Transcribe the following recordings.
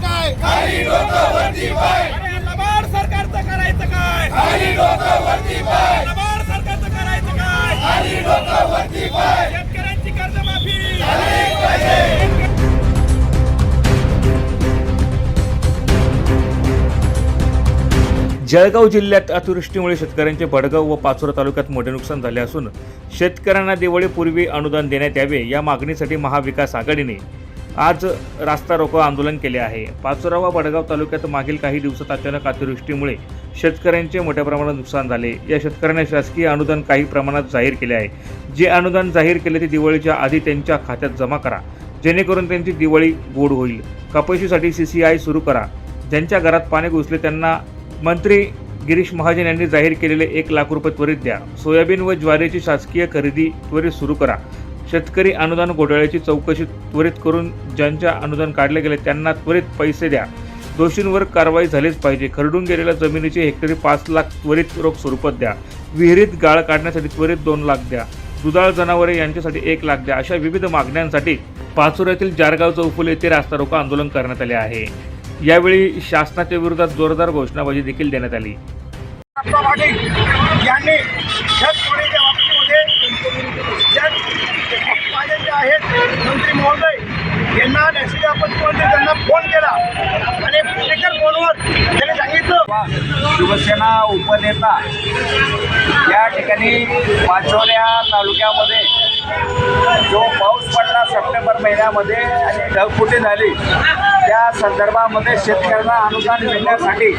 काय? खाली डोकं वरती पाय. लबाड सरकारचं करायचं काय? खाली डोकं वरती पाय. लबाड सरकारचं करायचं काय? खाली डोकं वरती पाय. शेतकऱ्यांची कर्जमाफी झाली पाहिजे. जळगाव जिल्ह्यात अतिवृष्टीमुळे शेतकऱ्यांचे भडगाव व पाचोरा तालुक्यात मोठे नुकसान झाले असून शेतकऱ्यांना दिवाळीपूर्वी अनुदान देण्यात यावे या मागणीसाठी महाविकास आघाडीने आज रास्ता रोको आंदोलन केले आहे। पाचोरा व भडगाव तालुक्यात मागील काही दिवसात अचानक अतिवृष्टीमुळे शेतकऱ्यांचे मोठ्या प्रमाणात नुकसान झाले। या शेतकऱ्यांना शासकीय अनुदान काही प्रमाणात जाहीर केले आहे। जे अनुदान जाहीर केले ते दिवाळीच्या आधी त्यांच्या खात्यात जमा करा, जेणेकरून त्यांची दिवाळी गोड होईल। कपाशीसाठी CCI सुरू करा। ज्यांच्या घरात पाणी घुसले त्यांना मंत्री गिरीश महाजन यांनी जाहीर केलेले 1 लाख रुपये त्वरित द्या। सोयाबीन व ज्वारीची शासकीय खरेदी त्वरित सुरू करा। शेतकरी अनुदान घोटाळ्याची चौकशी त्वरित करून ज्यांच्या अनुदान काढले गेले त्यांना त्वरित पैसे द्या। दोषींवर कारवाई झालीच पाहिजे। खरडून गेलेल्या जमिनीची हेक्टरी 5 लाख त्वरित रोख स्वरूपात द्या। विहिरीत गाळ काढण्यासाठी त्वरित 2 लाख द्या। दुधाळ जनावरे यांच्यासाठी 1 लाख द्या। अशा विविध मागण्यांसाठी पाचोऱ्यातील जारगाव चौफुली येथे रास्ता रोको आंदोलन करण्यात आले आहे। यावेळी शासनाच्या विरोधात जोरदार घोषणाबाजी देखील देण्यात आली। यांनी शेतकऱ्यांच्या बाबतीमध्ये जे आहेत मंत्री महोदय यांना नॅशनल आपण त्यांना फोन केला आणि स्पीकर फोनवर त्यांनी सांगितलं शिवसेना उपनेता या ठिकाणी पाचोऱ्या तालुक्यामध्ये जो पाऊस पडला सप्टेंबर महिन्यामध्ये आणि ढगफुटी झाली त्या संदर्भामध्ये शेतकऱ्यांना अनुदान मिळण्यासाठी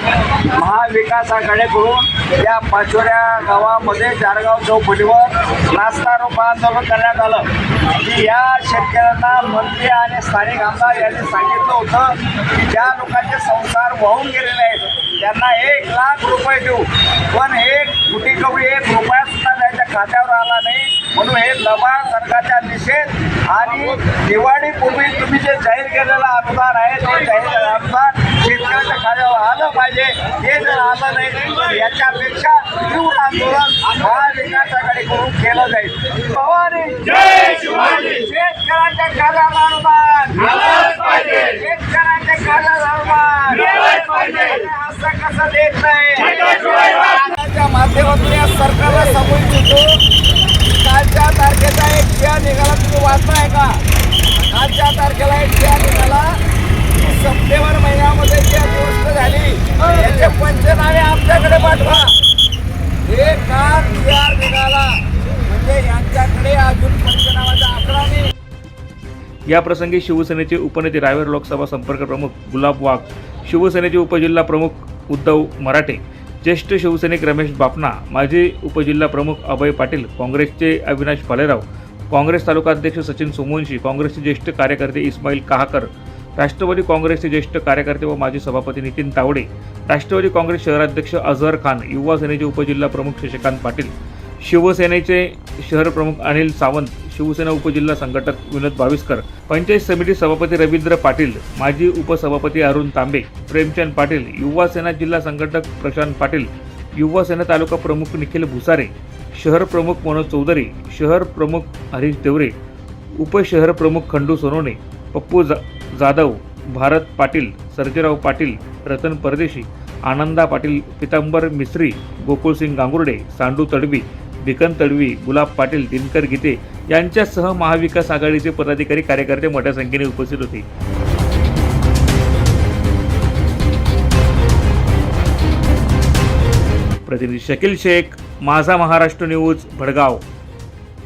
महाविकास आघाडीकडून या पाचोऱ्या गावामध्ये जारगाव चौफुलीवर रास्ता रोको आंदोलन करण्यात आलं की या शेतकऱ्यांना मंत्री आणि स्थानिक आमदार यांनी सांगितलं होतं की ज्या लोकांचे संसार वाहून गेलेले आहेत त्यांना 1 लाख रुपये देऊ, पण 1 रुपया सुद्धा त्यांच्या खात्यावर आला नाही। म्हणून हे लबाड सरकारच्या निषेध आणि दिवाळीपूर्वी तुम्ही जे जाहीर केलेलं अनुदान आहे ते जाहीर अनुदान शेतकऱ्यांच्या खात्यावर आलं पाहिजे। हे जर आलं नाही तर याच्यापेक्षा तीव्र आंदोलन महाविकास आघाडीकडून केलं जाईल। भवानी जय शिवाजी। शेतकऱ्यांच्या खात्यावर अनुदान आलंच पाहिजे। शेतकऱ्यांच्या खात्यावर अनुदान मिळालंच पाहिजे। असं कसं देत नाही त्या माध्यमातून या सरकारला सांगू इच्छितो कालच्या तारखेचा एक शिया निघाला, तुम्ही वाचताय का? कालच्या तारखेला एक शिया निघाला, सप्टेंबर महिन्यामध्ये जी अतिवृष्टी झाली याचे पंचनामे आमच्याकडे पाठवा। हे काल शिया निघाला म्हणजे यांच्याकडे अजून पंचनामाचा आकडा नाही। या प्रसंगी शिवसेनेचे उपनेते रावेर लोकसभा संपर्क प्रमुख गुलाब वाघ, शिवसेनेचे उपजिल्हा प्रमुख उद्धव मराठे, ज्येष्ठ शिवसैनिक रमेश बापना, माजी उपजिल्हा प्रमुख अभय पाटील, काँग्रेसचे अविनाश भालेराव, काँग्रेस तालुका अध्यक्ष सचिन सोमवंशी, काँग्रेसचे ज्येष्ठ कार्यकर्ते इस्माईल काहाकर, राष्ट्रवादी काँग्रेसचे ज्येष्ठ कार्यकर्ते व माजी सभापती नितीन तावडे, राष्ट्रवादी काँग्रेस शहराध्यक्ष अझहर खान, युवा सेनेचे उपजिल्हा प्रमुख शशिकांत पाटील, शिवसेनेचे शहर प्रमुख अनिल सावंत, शिवसेना उपजिल्हा संघटक विनोद भाविस्कर, पंचायत समिती सभापती रवींद्र पाटील, माजी उपसभापती अरुण तांबे, प्रेमचंद पाटील, युवा सेना जिल्हा संघटक प्रशांत पाटील, युवा सेना तालुका प्रमुख निखिल भुसारे, शहर प्रमुख मनोज चौधरी, शहर प्रमुख हरीश देवरे, उपशहर प्रमुख खंडू सोनवणे, पप्पू जाधव, भारत पाटील, सर्जेराव पाटील, रतन परदेशी, आनंदा पाटील, पितांबर मिस्त्री, गोकुळसिंग गांगुर्डे, सांडू तडवी, भिकन तडवी, गुलाब पाटील, दिनकर गीते यांच्यासह महाविकास आघाडीचे पदाधिकारी कार्यकर्ते मोठ्या संख्येने उपस्थित होते। प्रतिनिधी शकील शेख, माझा महाराष्ट्र न्यूज, भडगाव।